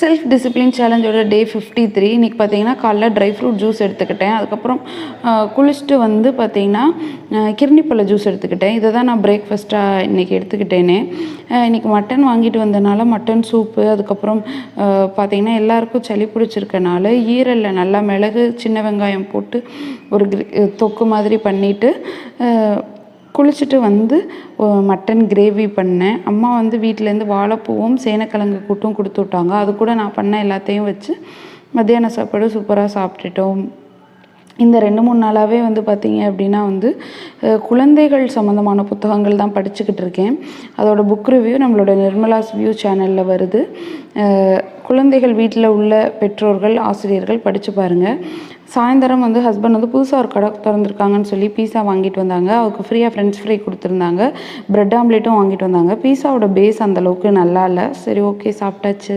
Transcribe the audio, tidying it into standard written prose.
Self discipline சேலஞ்சோட டே 53. இன்றைக்கி பார்த்தீங்கன்னா காலைல ட்ரை ஃப்ரூட் ஜூஸ் எடுத்துக்கிட்டேன். அதுக்கப்புறம் குளிச்சுட்டு வந்து பார்த்திங்கன்னா கிர்ணிப்பழ ஜூஸ் எடுத்துக்கிட்டேன். இதை தான் நான் பிரேக்ஃபாஸ்ட்டாக இன்றைக்கி எடுத்துக்கிட்டேனே. இன்றைக்கி மட்டன் வாங்கிட்டு வந்தனால மட்டன் சூப்பு, அதுக்கப்புறம் பார்த்திங்கன்னா எல்லாேருக்கும் சளி பிடிச்சிருக்கனால ஈரலில் நல்லா மிளகு சின்ன வெங்காயம் போட்டு ஒரு தொக்கு மாதிரி பண்ணிவிட்டு குளிச்சுட்டு வந்து மட்டன் கிரேவி பண்ணேன். அம்மா வந்து வீட்டிலேருந்து வாழைப்பூவும் சேனக்கிழங்கு கூட்டும் கொடுத்து விட்டாங்க. அது கூட நான் பண்ண எல்லாத்தையும் வச்சு மத்தியான சாப்பாடு சூப்பராக சாப்பிட்டுட்டோம். இந்த 2-3 நாளாகவே வந்து பார்த்திங்க அப்படின்னா வந்து குழந்தைகள் சம்மந்தமான புத்தகங்கள் தான் படிச்சுக்கிட்டு இருக்கேன். அதோட புக் ரிவ்யூ நம்மளோட நிர்மலாஸ் வியூ சேனலில் வருது. குழந்தைகள் வீட்டில் உள்ள பெற்றோர்கள், ஆசிரியர்கள் படித்து பாருங்கள். சாயந்தரம் வந்து ஹஸ்பண்ட் வந்து புதுசாக ஒரு கடை திறந்துருக்காங்கன்னு சொல்லி பீஸா வாங்கிட்டு வந்தாங்க. அவருக்கு ஃப்ரீயாக ஃப்ரெஞ்ச் ஃப்ரை கொடுத்துருந்தாங்க. ப்ரெட் ஆம்லேட்டும் வாங்கிட்டு வந்தாங்க. பீஸாவோட பேஸ் அந்தளவுக்கு நல்லா இல்லை. சரி, ஓகே, சாப்பிட்டாச்சு.